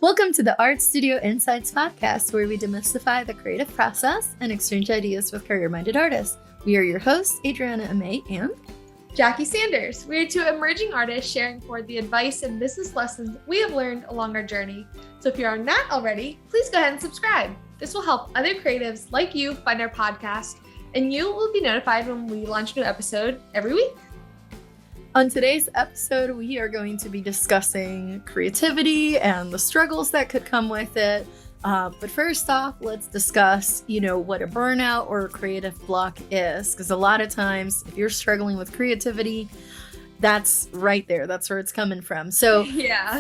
Welcome to the Art Studio Insights podcast, where we demystify the creative process and exchange ideas with career-minded artists. We are your hosts, Adriana Amelia and Jackie Sanders. We are two emerging artists sharing forward the advice and business lessons we have learned along our journey. So if you are not already, please go ahead and subscribe. This will help other creatives like you find our podcast, and you will be notified when we launch a new episode every week. On today's episode, we are going to be discussing creativity and the struggles that could come with it. But first off, let's discuss, what a burnout or a creative block is. Because a lot of times, if you're struggling with creativity, that's right there. That's where it's coming from. So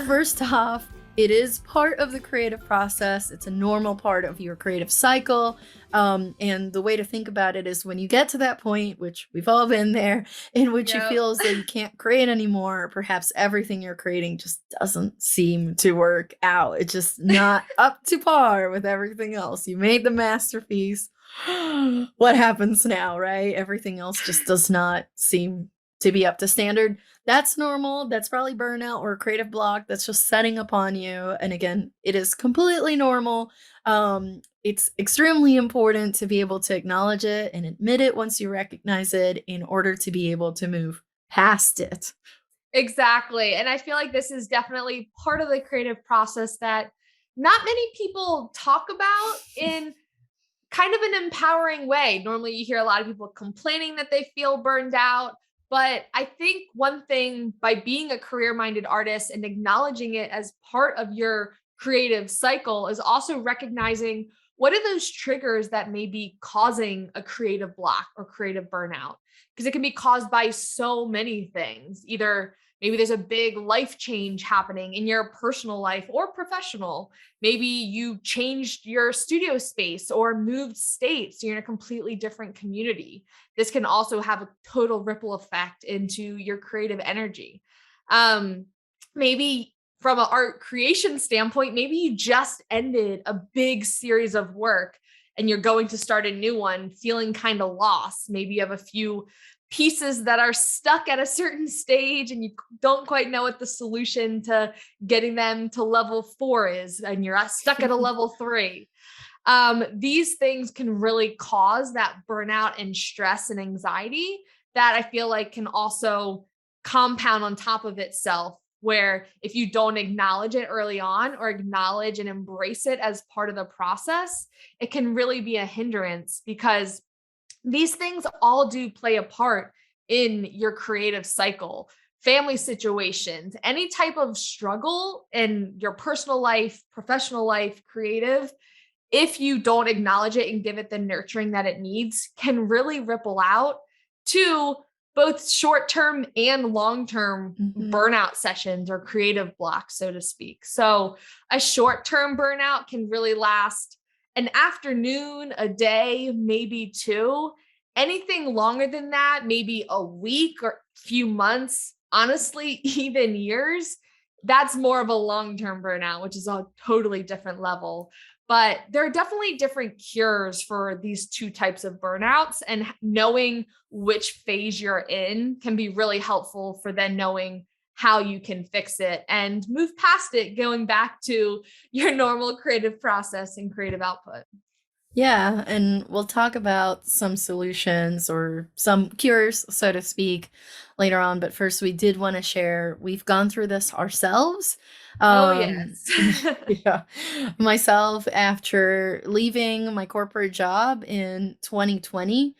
First off, it is part of the creative process. It's a normal part of your creative cycle. And the way to think about it is when you get to that point, which we've all been there, in which you feel as though you can't create anymore, or perhaps everything you're creating just doesn't seem to work out. It's just not up to par with everything else. You made the masterpiece. What happens now, right? Everything else just does not seem to be up to standard. That's normal. That's probably burnout or a creative block that's just setting upon you. And again, it is completely normal. It's extremely important to be able to acknowledge it and admit it once you recognize it in order to be able to move past it. Exactly. And I feel like this is definitely part of the creative process that not many people talk about in kind of an empowering way. Normally you hear a lot of people complaining that they feel burned out. But I think one thing, by being a career-minded artist and acknowledging it as part of your creative cycle, is also recognizing what are those triggers that may be causing a creative block or creative burnout? Because it can be caused by so many things. Either maybe there's a big life change happening in your personal life or professional. Maybe you changed your studio space or moved states. So you're in a completely different community. This can also have a total ripple effect into your creative energy. Maybe from an art creation standpoint, maybe you just ended a big series of work and you're going to start a new one feeling kind of lost. Maybe you have a few pieces that are stuck at a certain stage and you don't quite know what the solution to getting them to level 4 is, and you're stuck at a level 3. These things can really cause that burnout and stress and anxiety that I feel like can also compound on top of itself, where if you don't acknowledge it early on or acknowledge and embrace it as part of the process, it can really be a hindrance, because these things all do play a part in your creative cycle. Family situations, any type of struggle in your personal life, professional life, creative, if you don't acknowledge it and give it the nurturing that it needs, can really ripple out to both short-term and long-term burnout sessions or creative blocks, so to speak. So a short-term burnout can really last an afternoon, a day, maybe 2. Anything longer than that, maybe a week or few months, honestly, even years, that's more of a long-term burnout, which is a totally different level. But there are definitely different cures for these two types of burnouts, and knowing which phase you're in can be really helpful for then knowing how you can fix it and move past it, going back to your normal creative process and creative output. Yeah, and we'll talk about some solutions or some cures, so to speak, later on. But first, we did want to share, we've gone through this ourselves. Yes. Yeah. Myself, after leaving my corporate job in 2020,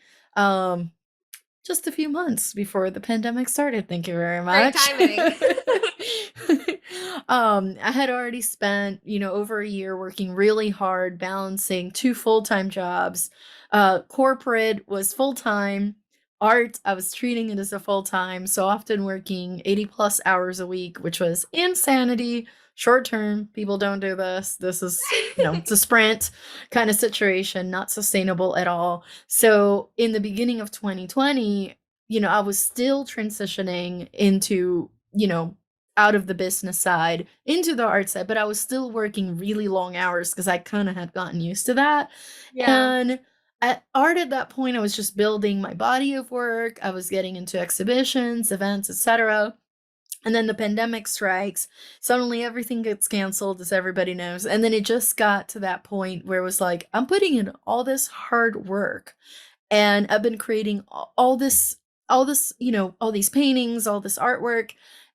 just a few months before the pandemic started. Thank you very much. Great timing. I had already spent, over a year working really hard, balancing 2 full-time jobs. Corporate was full-time. Art, I was treating it as a full-time, so often working 80 plus hours a week, which was insanity. Short-term, people don't do this. This is, it's a sprint kind of situation, not sustainable at all. So in the beginning of 2020, I was still transitioning into, out of the business side into the art side, but I was still working really long hours because I kind of had gotten used to that. And at art at that point, I was just building my body of work. I was getting into exhibitions, events, etc. And then the pandemic strikes. Suddenly everything gets canceled, as everybody knows. And then it just got to that point where it was like, I'm putting in all this hard work and I've been creating all this, all these paintings, all this artwork.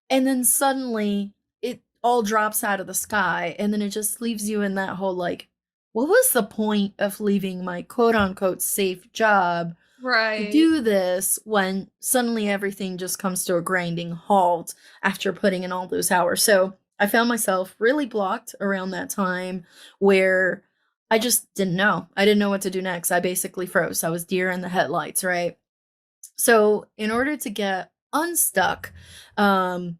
And then suddenly it all drops out of the sky. And then it just leaves you in that whole like, what was the point of leaving my quote unquote safe job to Right. do this when suddenly everything just comes to a grinding halt after putting in all those hours. So I found myself really blocked around that time where I just didn't know. I didn't know what to do next. I basically froze. I was deer in the headlights, right? So, in order to get unstuck, um,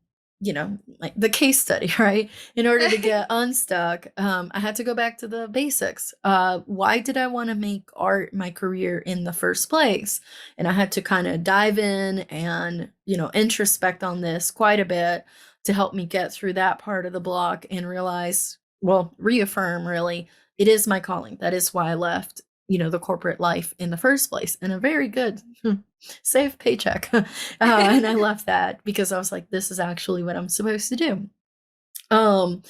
like the case study, right? In order to get unstuck, I had to go back to the basics. Why did I want to make art my career in the first place? And I had to kind of dive in and, introspect on this quite a bit to help me get through that part of the block and realize, well, reaffirm really, it is my calling. That is why I left, the corporate life in the first place, and a very good safe paycheck. And I left that because I was like, this is actually what I'm supposed to do. Um,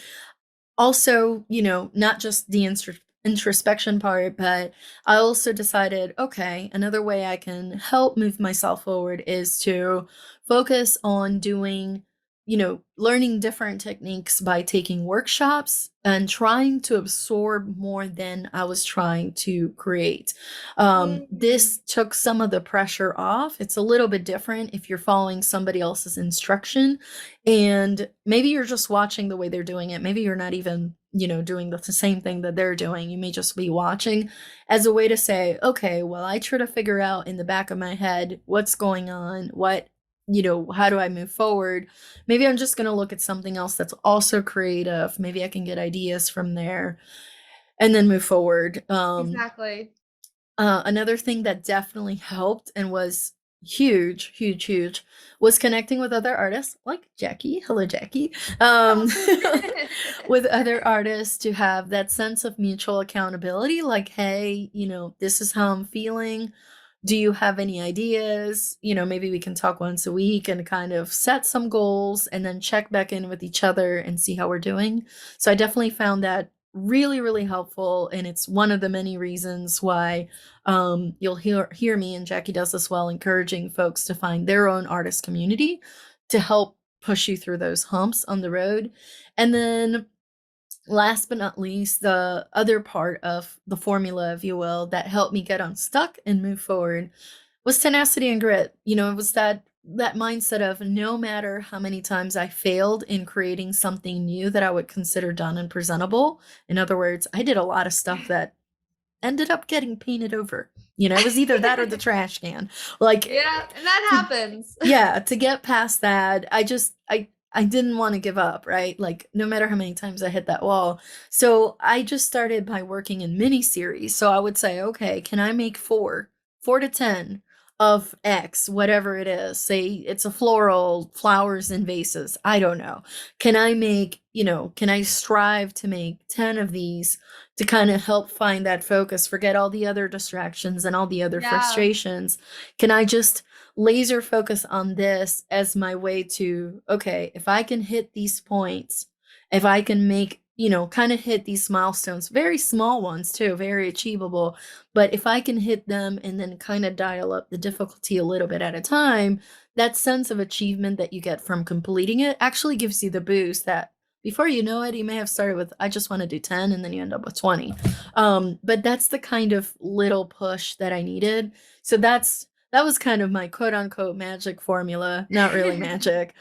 Also, not just the introspection part, but I also decided, okay, another way I can help move myself forward is to focus on doing, learning different techniques by taking workshops and trying to absorb more than I was trying to create. Mm, This took some of the pressure off. It's a little bit different if you're following somebody else's instruction and maybe you're just watching the way they're doing it. Maybe you're not even, doing the same thing that they're doing. You may just be watching as a way to say, okay, well, I try to figure out in the back of my head what's going on, how do I move forward? Maybe I'm just going to look at something else that's also creative. Maybe I can get ideas from there and then move forward. exactly. Another thing that definitely helped and was huge, huge, huge was connecting with other artists like Jackie. Hello, Jackie. Um, Oh. with other artists to have that sense of mutual accountability. Like, hey, this is how I'm feeling. Do you have any ideas? Maybe we can talk once a week and kind of set some goals and then check back in with each other and see how we're doing. So I definitely found that really, really helpful. And it's one of the many reasons why you'll hear me, and Jackie does this well, encouraging folks to find their own artist community to help push you through those humps on the road. And then last but not least, the other part of the formula, if you will, that helped me get unstuck and move forward was tenacity and grit. It was that mindset of no matter how many times I failed in creating something new that I would consider done and presentable. In other words, I did a lot of stuff that ended up getting painted over. It was either that or the trash can. Like Yeah, and that to happens. yeah, to get past that, I didn't want to give up, right? Like no matter how many times I hit that wall. So I just started by working in mini series. So I would say, okay, can I make 4 to 10 of X, whatever it is? Say it's a floral, flowers and vases. I don't know. Can I strive to make 10 of these to kind of help find that focus, forget all the other distractions and all the other Yeah. frustrations? Can I just laser focus on this as my way to, okay, if I can hit these points, if I can make, kind of hit these milestones, very small ones too, very achievable, but if I can hit them and then kind of dial up the difficulty a little bit at a time, that sense of achievement that you get from completing it actually gives you the boost that before you know it, you may have started with, I just want to do 10, and then you end up with 20. But that's the kind of little push that I needed. So that was kind of my quote unquote magic formula, not really magic.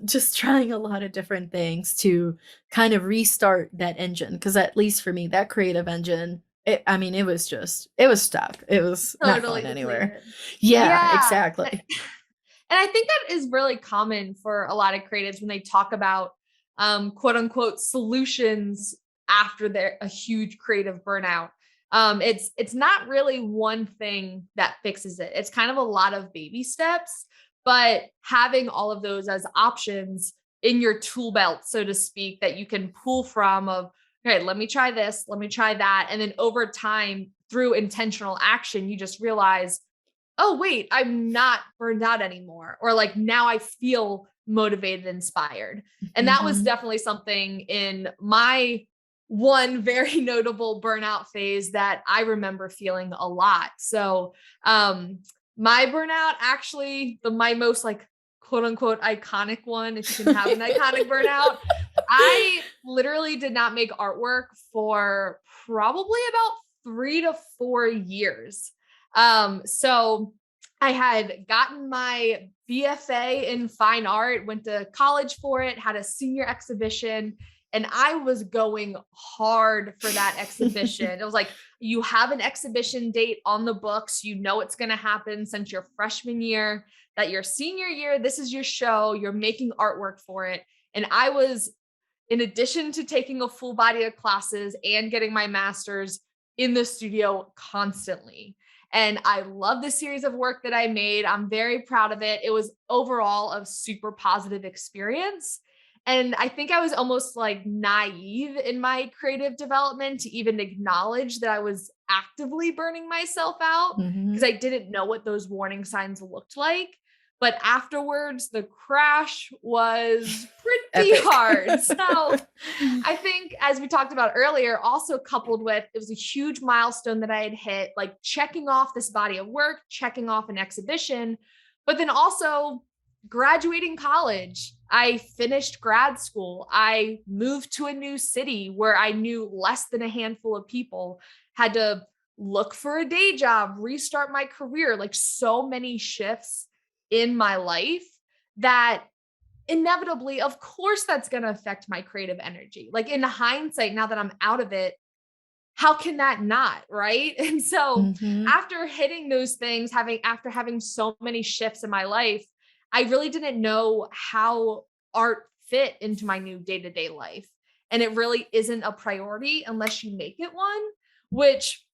Just trying a lot of different things to kind of restart that engine. Cause at least for me, that creative engine, it was stuck. It was not Totally going anywhere. depleted. Yeah, Yeah. exactly. And I think that is really common for a lot of creatives when they talk about quote unquote solutions after their a huge creative burnout. It's not really one thing that fixes it. It's kind of a lot of baby steps, but having all of those as options in your tool belt, so to speak, that you can pull from of, okay, let me try this, let me try that. And then over time, through intentional action, you just realize oh, wait, I'm not burned out anymore. Or like now I feel motivated, inspired. And that was Mhm. definitely something in my one very notable burnout phase that I remember feeling a lot. So, my burnout actually, my most like quote unquote iconic one, if you can have an iconic burnout, I literally did not make artwork for probably about 3 to 4 years. So I had gotten my BFA in fine art, went to college for it, had a senior exhibition, and I was going hard for that exhibition. It was like, you have an exhibition date on the books, you know it's going to happen since your freshman year, that your senior year, this is your show, you're making artwork for it. And I was, in addition to taking a full body of classes and getting my master's, in the studio constantly. And I love the series of work that I made. I'm very proud of it. It was overall a super positive experience. And I think I was almost like naive in my creative development to even acknowledge that I was actively burning myself out, because Mhm. I didn't know what those warning signs looked like. But afterwards, the crash was pretty Epic. hard. So I think, as we talked about earlier, also coupled with, it was a huge milestone that I had hit, like checking off this body of work, checking off an exhibition, but then also graduating college. I finished grad school. I moved to a new city where I knew less than a handful of people, had to look for a day job, restart my career, like so many shifts in my life that inevitably, of course, that's going to affect my creative energy. Like in hindsight, now that I'm out of it, how can that not? Right. And so Mhm. after hitting those things, after having so many shifts in my life, I really didn't know how art fit into my new day to day life. And it really isn't a priority unless you make it one, which,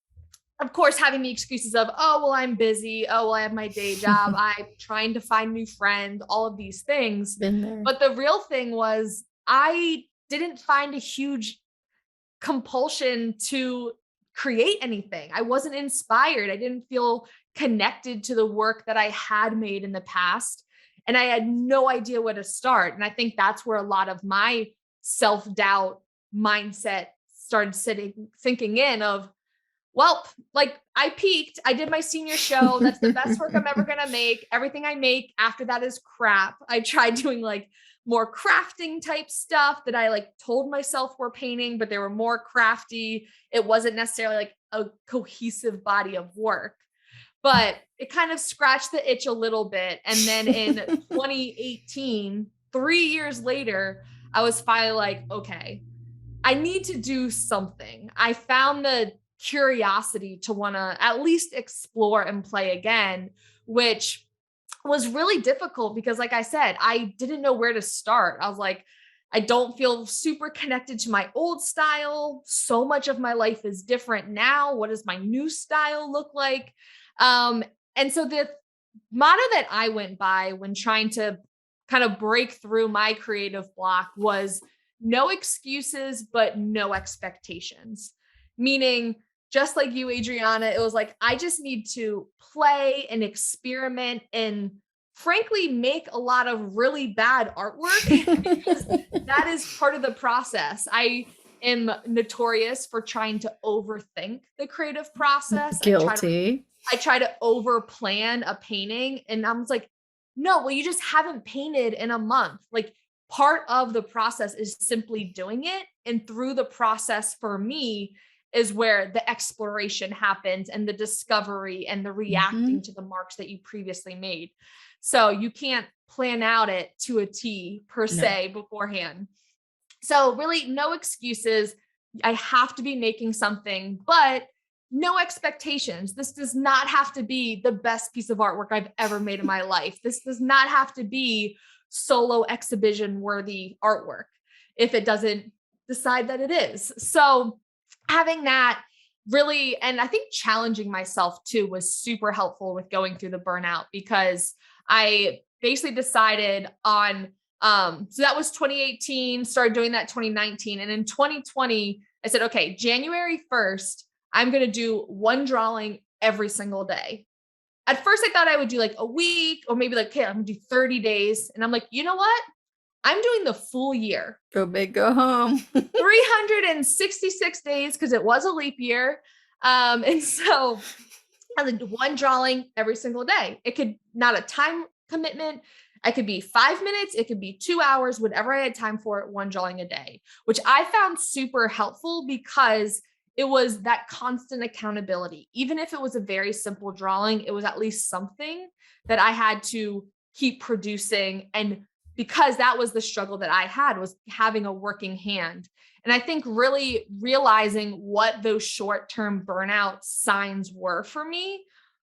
of course, having the excuses of, oh, well, I'm busy. Oh, well, I have my day job. I'm trying to find new friends, all of these things. Been there. But the real thing was, I didn't find a huge compulsion to create anything. I wasn't inspired. I didn't feel connected to the work that I had made in the past. And I had no idea where to start. And I think that's where a lot of my self doubt mindset started sinking in of, well, like I peaked. I did my senior show. That's the best work I'm ever going to make. Everything I make after that is crap. I tried doing like more crafting type stuff that I like told myself were painting, but they were more crafty. It wasn't necessarily like a cohesive body of work, but it kind of scratched the itch a little bit. And then in 2018, 3 years later, I was finally like, okay, I need to do something. I found the curiosity to want to at least explore and play again, which was really difficult because, like I said, I didn't know where to start. I was like, I don't feel super connected to my old style. So much of my life is different now. What does my new style look like? Um, and so the motto that I went by when trying to kind of break through my creative block was no excuses, but no expectations. Meaning, just like you, Adriana, it was like, I just need to play and experiment and frankly make a lot of really bad artwork because that is part of the process. I am notorious for trying to overthink the creative process. Guilty. I try to over plan a painting, and I was like, no, well, you just haven't painted in a month. Like part of the process is simply doing it. And through the process for me is where the exploration happens and the discovery and the reacting Mhm. to the marks that you previously made. So you can't plan out it to a T per No. se beforehand. So really no excuses. I have to be making something, but no expectations. This does not have to be the best piece of artwork I've ever made in my life. This does not have to be solo exhibition worthy artwork if it doesn't decide that it is. So having that really, and I think challenging myself too was super helpful with going through the burnout, because I basically decided on so that was 2018, started doing that 2019. And in 2020, I said, okay, January 1st, I'm going to do one drawing every single day. at first I thought I would do like a week or maybe like, okay, I'm gonna do 30 days. And I'm like, you know what? I'm doing the full year. Go big, go home. 366 days because it was a leap year. And so I did one drawing every single day. It could not a time commitment. I could be 5 minutes. It could be 2 hours, whatever I had time for, one drawing a day, which I found super helpful because it was that constant accountability. Even if it was a very simple drawing, it was at least something that I had to keep producing. And because that was the struggle that I had, was having a working hand. And I think really realizing what those short-term burnout signs were for me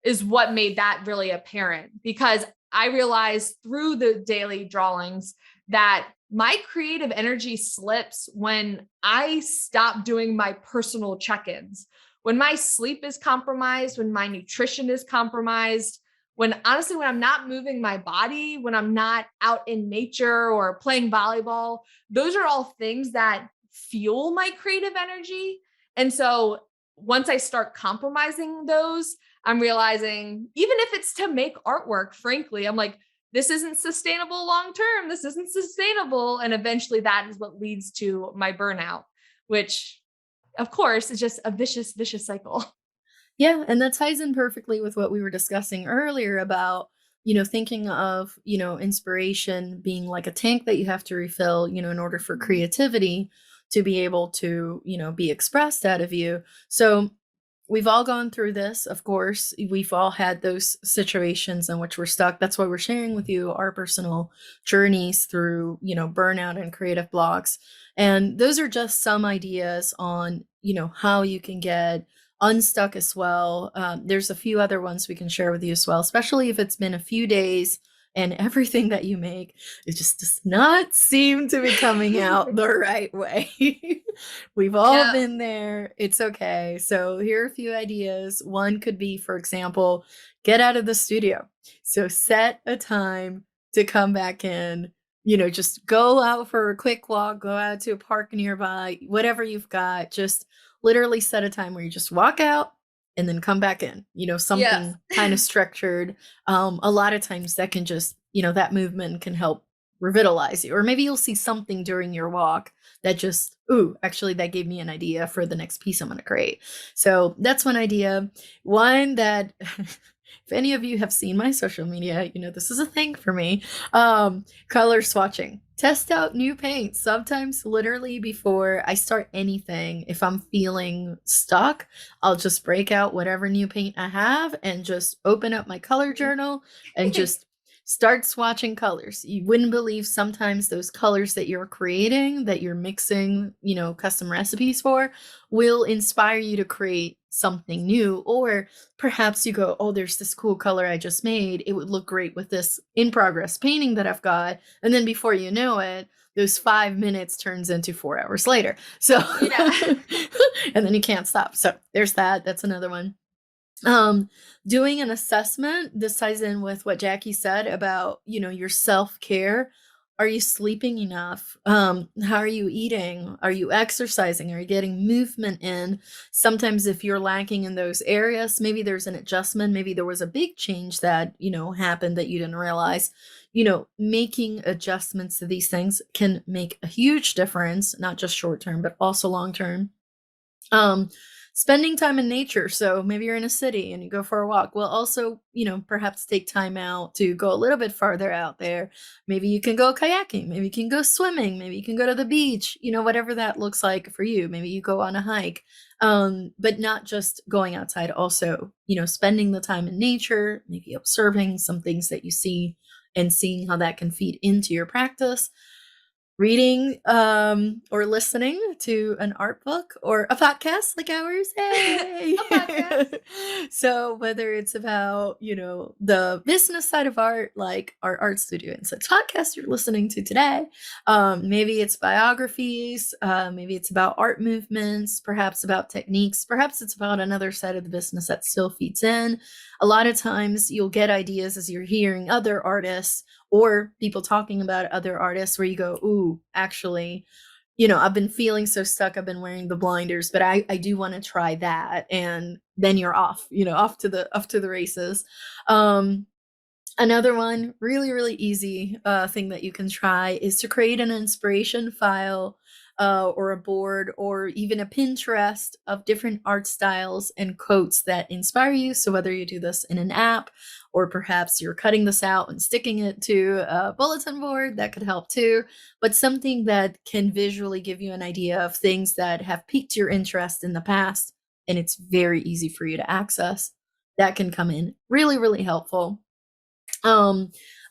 is what made that really apparent, because I realized through the daily drawings that my creative energy slips when I stop doing my personal check-ins, when my sleep is compromised, when my nutrition is compromised, when honestly, when I'm not moving my body, when I'm not out in nature or playing volleyball. Those are all things that fuel my creative energy. And so once I start compromising those, I'm realizing, even if it's to make artwork, frankly, I'm like, this isn't sustainable long term. This isn't sustainable. And eventually that is what leads to my burnout, which of course is just a vicious cycle. Yeah, and that ties in perfectly with what we were discussing earlier about, thinking of, inspiration being like a tank that you have to refill, in order for creativity to be able to, be expressed out of you. So we've all gone through this, of course. We've all had those situations in which we're stuck. That's why we're sharing with you our personal journeys through, burnout and creative blocks. And those are just some ideas on, how you can get unstuck as well. There's a few other ones we can share with you as well, especially if it's been a few days and everything that you make, it just does not seem to be coming out the right way. We've all been there. It's okay. So here are a few ideas. One could be, for example, get out of the studio. So set a time to come back in, just go out for a quick walk, go out to a park nearby, whatever you've got, just literally set a time where you just walk out and then come back in, something kind of structured. A lot of times that can just, that movement can help revitalize you. Or maybe you'll see something during your walk that just, actually that gave me an idea for the next piece I'm going to create. So that's one idea. One that if any of you have seen my social media, this is a thing for me. Color swatching. Test out new paints. Sometimes literally before I start anything, if I'm feeling stuck, I'll just break out whatever new paint I have and just open up my color journal and just start swatching colors. You wouldn't believe sometimes those colors that you're creating, that you're mixing, custom recipes for, will inspire you to create something new. Or perhaps you go, oh, there's this cool color I just made. It would look great with this in progress painting that I've got. And then before you know it, those 5 minutes turns into 4 hours later. So, and then you can't stop. So there's that. That's another one. Doing an assessment. This ties in with what Jackie said about, your self-care. Are you sleeping enough? How are you eating? Are you exercising? Are you getting movement in? Sometimes if you're lacking in those areas, maybe there's an adjustment. Maybe there was a big change that, happened that you didn't realize. Making adjustments to these things can make a huge difference, not just short term, but also long term. Spending time in nature. So maybe you're in a city and you go for a walk. Well, also, perhaps take time out to go a little bit farther out there. Maybe you can go kayaking. Maybe you can go swimming. Maybe you can go to the beach, whatever that looks like for you. Maybe you go on a hike. But not just going outside, also, spending the time in nature, maybe observing some things that you see and seeing how that can feed into your practice. Reading or listening to an art book or a podcast like ours. Hey! So whether it's about, the business side of art, like our art studio insights podcast you're listening to today, maybe it's biographies, maybe it's about art movements, perhaps about techniques, perhaps it's about another side of the business that still feeds in. A lot of times you'll get ideas as you're hearing other artists or people talking about other artists where you go, ooh, actually, I've been feeling so stuck. I've been wearing the blinders, but I do want to try that. And then you're off, off to the races. Another one, really, really easy thing that you can try is to create an inspiration file or a board or even a Pinterest of different art styles and quotes that inspire you. So whether you do this in an app or perhaps you're cutting this out and sticking it to a bulletin board, that could help too. But something that can visually give you an idea of things that have piqued your interest in the past, and it's very easy for you to access. That can come in really, really helpful.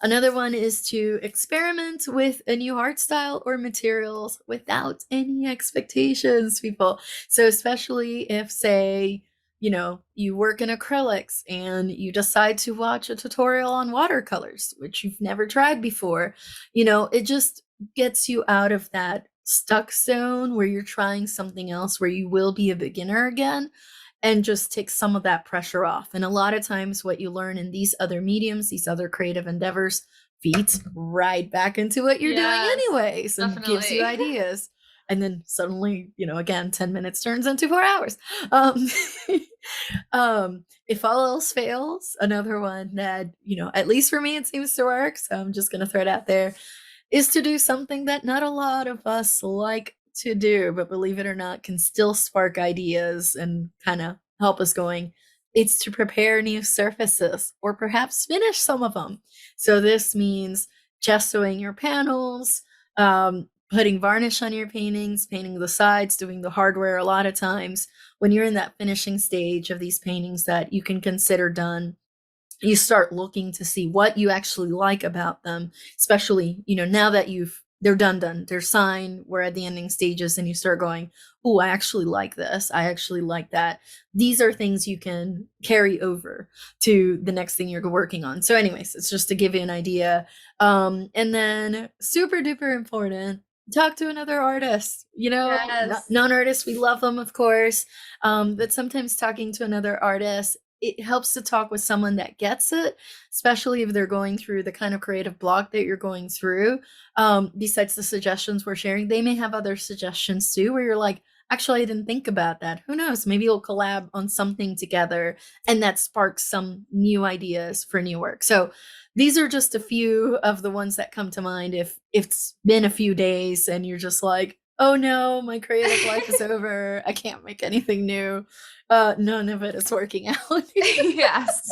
Another one is to experiment with a new art style or materials without any expectations, people. So especially if, say, you work in acrylics and you decide to watch a tutorial on watercolors, which you've never tried before, it just gets you out of that stuck zone where you're trying something else where you will be a beginner again, and just take some of that pressure off. And a lot of times what you learn in these other mediums, these other creative endeavors, feeds right back into what you're doing anyways and gives you ideas. And then suddenly, again, 10 minutes turns into 4 hours. If all else fails, another one that, at least for me, it seems to work. So I'm just going to throw it out there, is to do something that not a lot of us like to do, but believe it or not, can still spark ideas and kind of help us going. It's to prepare new surfaces or perhaps finish some of them. So this means gessoing your panels, putting varnish on your paintings, painting the sides, doing the hardware. A lot of times when you're in that finishing stage of these paintings that you can consider done, you start looking to see what you actually like about them, especially, now that they're done, they're signed, we're at the ending stages, and you start going, oh, I actually like this. I actually like that. These are things you can carry over to the next thing you're working on. So anyways, it's just to give you an idea. And then super duper important, talk to another artist. Yes. Non-artists, we love them, of course. But sometimes talking to another artist, it helps to talk with someone that gets it, especially if they're going through the kind of creative block that you're going through. Besides the suggestions we're sharing, they may have other suggestions too, where you're like, actually, I didn't think about that. Who knows? Maybe you'll collab on something together and that sparks some new ideas for new work. So these are just a few of the ones that come to mind if it's been a few days and you're just like, oh no, my creative life is over. I can't make anything new. None of it is working out. Yes.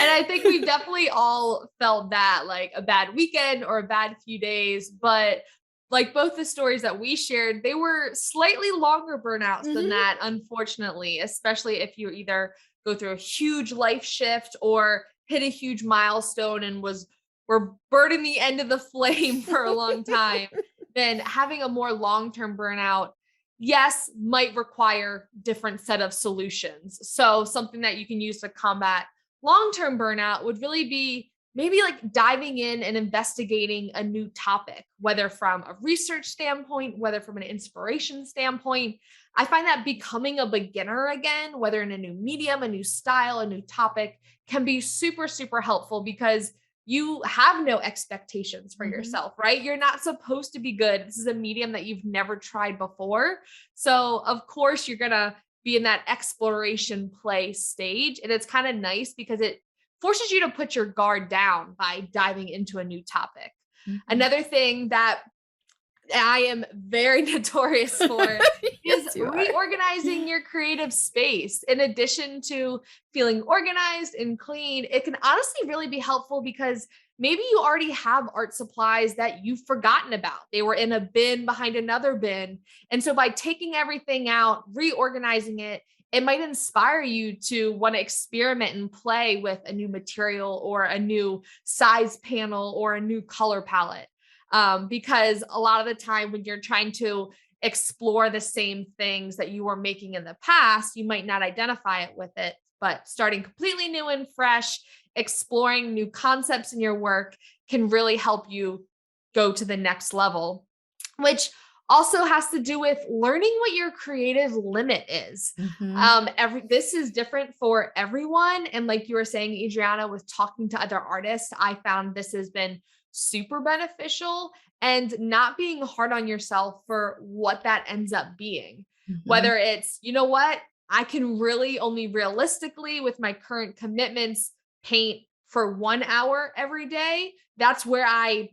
And I think we've definitely all felt that, like a bad weekend or a bad few days, but like both the stories that we shared, they were slightly longer burnouts than that, unfortunately, especially if you either go through a huge life shift or hit a huge milestone and were burning the end of the flame for a long time. Then having a more long-term burnout, yes, might require different set of solutions. So something that you can use to combat long-term burnout would really be maybe like diving in and investigating a new topic, whether from a research standpoint, whether from an inspiration standpoint. I find that becoming a beginner again, whether in a new medium, a new style, a new topic, can be super, super helpful because you have no expectations for yourself, right? You're not supposed to be good. This is a medium that you've never tried before. So of course you're going to be in that exploration play stage. And it's kind of nice because it forces you to put your guard down by diving into a new topic. Another thing that I am very notorious for Yes, is reorganizing your creative space. In addition to feeling organized and clean, it can honestly really be helpful because maybe you already have art supplies that you've forgotten about. They were in a bin behind another bin. And so by taking everything out, reorganizing it, it might inspire you to want to experiment and play with a new material or a new size panel or a new color palette. Because a lot of the time when you're trying to explore the same things that you were making in the past, you might not identify it with it, but starting completely new and fresh, exploring new concepts in your work can really help you go to the next level, which also has to do with learning what your creative limit is. Mm-hmm. This is different for everyone. And like you were saying, Adriana, with talking to other artists, I found this has been super beneficial, and not being hard on yourself for what that ends up being. Mm-hmm. Whether it's, you know what, I can really only realistically with my current commitments paint for 1 hour every day. That's where I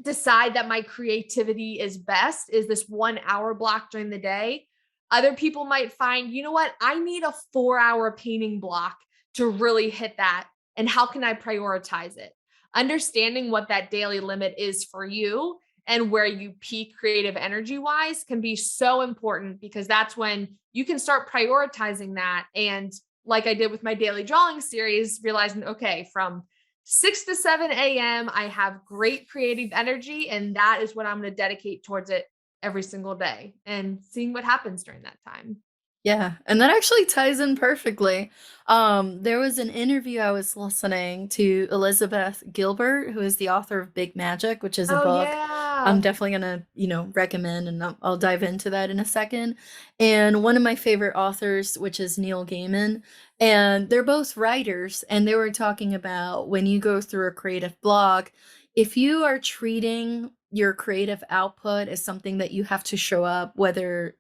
decide that my creativity is best, is this 1 hour block during the day. Other people might find, you know what, I need a 4 hour painting block to really hit that. And how can I prioritize it? Understanding what that daily limit is for you and where you peak creative energy wise can be so important, because that's when you can start prioritizing that. And like I did with my daily drawing series, realizing, okay, from 6 to 7 a.m., I have great creative energy, and that is what I'm going to dedicate towards it every single day, and seeing what happens during that time. Yeah, and that actually ties in perfectly. There was an interview I was listening to Elizabeth Gilbert, who is the author of Big Magic, which is a Oh, book I'm yeah. definitely gonna, recommend, and I'll dive into that in a second. And one of my favorite authors, which is Neil Gaiman, and they're both writers, and they were talking about when you go through a creative block, if you are treating your creative output as something that you have to show up, whether,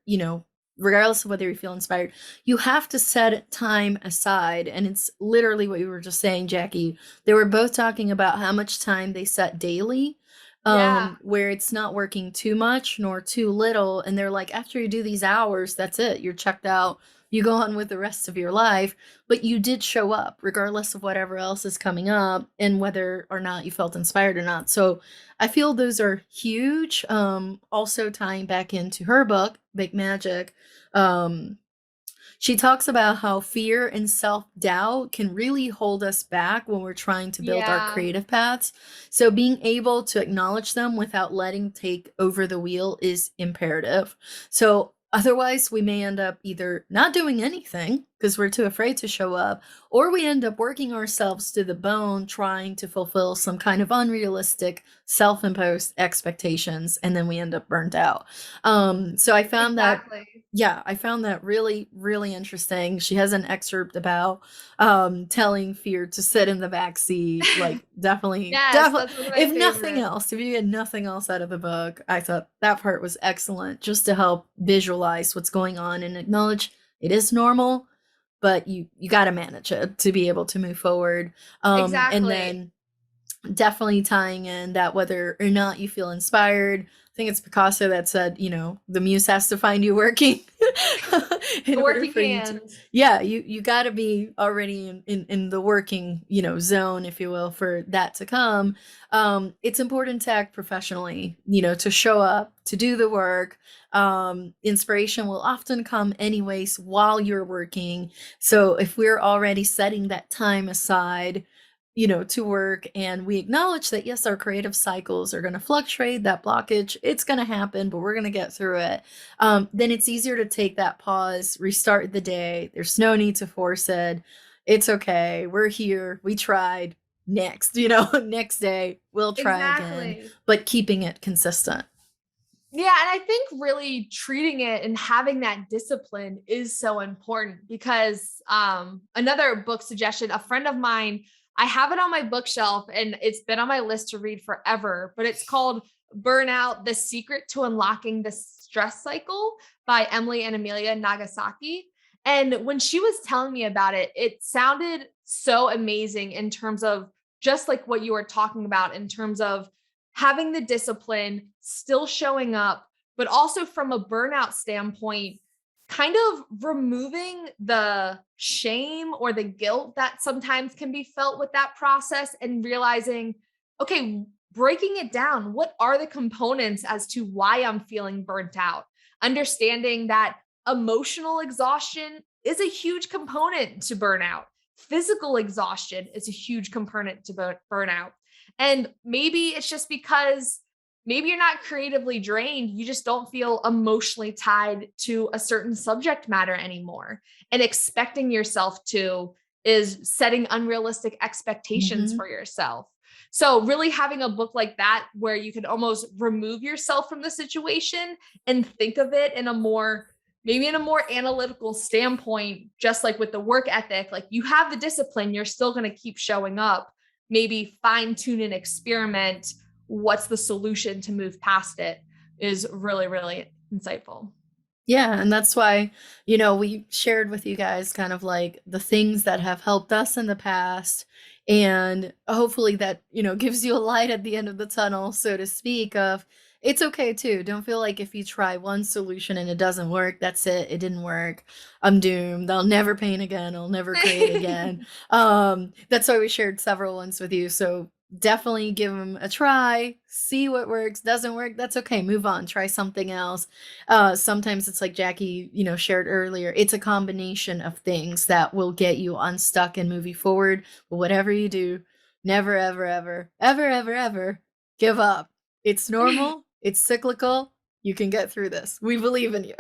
regardless of whether you feel inspired, you have to set time aside. And it's literally what you were just saying, Jackie. They were both talking about how much time they set daily, Yeah. where it's not working too much nor too little. And they're like, after you do these hours, that's it. You're checked out. You go on with the rest of your life, but you did show up regardless of whatever else is coming up and whether or not you felt inspired or not. So I feel those are huge. Also tying back into her book, Big Magic, um, she talks about how fear and self-doubt can really hold us back when we're trying to build our Yeah. creative paths. So being able to acknowledge them without letting take over the wheel is imperative. So otherwise, we may end up either not doing anything because we're too afraid to show up, or we end up working ourselves to the bone trying to fulfill some kind of unrealistic self-imposed expectations, and then we end up burnt out. So I found that, Exactly. yeah, I found that really, really interesting. She has an excerpt about telling fear to sit in the back seat. Like, definitely, Yes, definitely. that's one of my If nothing favorites. else, if you get nothing else out of the book, I thought that part was excellent, just to help visualize what's going on and acknowledge it is normal, but you got to manage it to be able to move forward. And Exactly. then definitely tying in that whether or not you feel inspired. I think it's Picasso that said, the muse has to find you working in The order working for you to, hands. yeah, you got to be already in the working, zone, if you will, for that to come. It's important to act professionally, to show up, to do the work. Inspiration will often come anyways while you're working. So if we're already setting that time aside, to work, and we acknowledge that yes, our creative cycles are going to fluctuate, that blockage, it's going to happen, but we're going to get through it. Then it's easier to take that pause, restart the day. There's no need to force it. It's okay. We're here. We tried. Next, next day we'll try again, Exactly. but keeping it consistent. Yeah, and I think really treating it and having that discipline is so important, because another book suggestion, a friend of mine, I have it on my bookshelf and it's been on my list to read forever, but it's called Burnout: The Secret to Unlocking the Stress Cycle by Emily and Amelia Nagasaki. And when she was telling me about it, it sounded so amazing in terms of just like what you were talking about, in terms of having the discipline, still showing up, but also from a burnout standpoint, kind of removing the shame or the guilt that sometimes can be felt with that process, and realizing, okay, breaking it down. What are the components as to why I'm feeling burnt out? Understanding that emotional exhaustion is a huge component to burnout. Physical exhaustion is a huge component to burnout. And maybe it's just because maybe you're not creatively drained. You just don't feel emotionally tied to a certain subject matter anymore. And expecting yourself to is setting unrealistic expectations Mm-hmm. for yourself. So really having a book like that where you can almost remove yourself from the situation and think of it in a more analytical standpoint, just like with the work ethic, like you have the discipline, you're still going to keep showing up, maybe fine tune and experiment. What's the solution to move past it is really, really insightful. Yeah, and that's why, we shared with you guys kind of like the things that have helped us in the past. And hopefully that, gives you a light at the end of the tunnel, so to speak, of it's okay too. Don't feel like if you try one solution and it doesn't work, that's it. It didn't work. I'm doomed. I'll never paint again. I'll never create again. That's why we shared several ones with you. So definitely give them a try, see what works. Doesn't work, that's okay. Move on, try something else. Sometimes it's like Jackie, shared earlier, it's a combination of things that will get you unstuck and moving forward. But whatever you do, never, ever, ever, ever, ever, ever give up. It's normal. It's cyclical. You can get through this. We believe in you.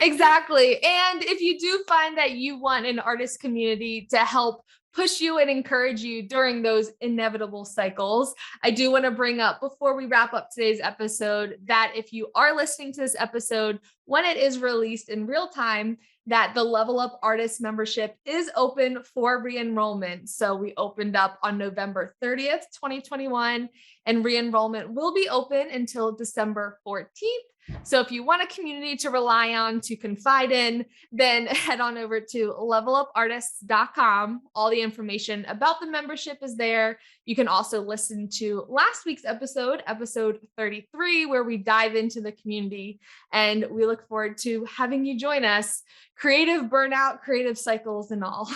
Exactly. And if you do find that you want an artist community to help push you and encourage you during those inevitable cycles, I do want to bring up before we wrap up today's episode that if you are listening to this episode when it is released in real time, that the Level Up Artist membership is open for re-enrollment. So we opened up on November 30th, 2021, and re-enrollment will be open until December 14th. So if you want a community to rely on, to confide in, then head on over to levelupartists.com. All the information about the membership is there. You can also listen to last week's episode 33, where we dive into the community, and we look forward to having you join us. Creative burnout, creative cycles, and all.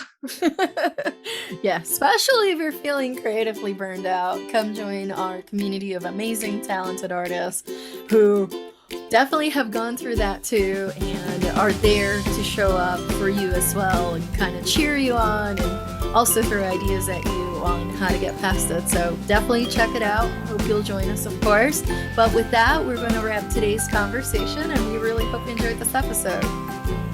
Yeah, especially if you're feeling creatively burned out, come join our community of amazing, talented artists who definitely have gone through that too and are there to show up for you as well and kind of cheer you on and also throw ideas at you on how to get past it. So definitely check it out. Hope you'll join us, of course. But with that, we're going to wrap today's conversation, and we really hope you enjoyed this episode.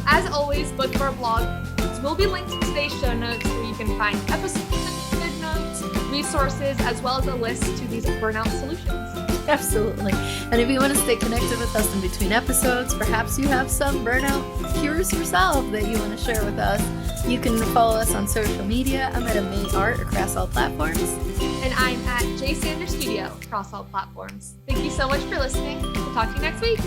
As always, both of our blogs will be linked in today's show notes, where you can find episode notes, resources, as well as a list to these burnout solutions. Absolutely. And if you want to stay connected with us in between episodes, perhaps you have some burnout cures yourself that you want to share with us, you can follow us on social media. I'm at Amelia Art across all platforms. And I'm at J Sanders Studio across all platforms. Thank you so much for listening. We'll talk to you next week.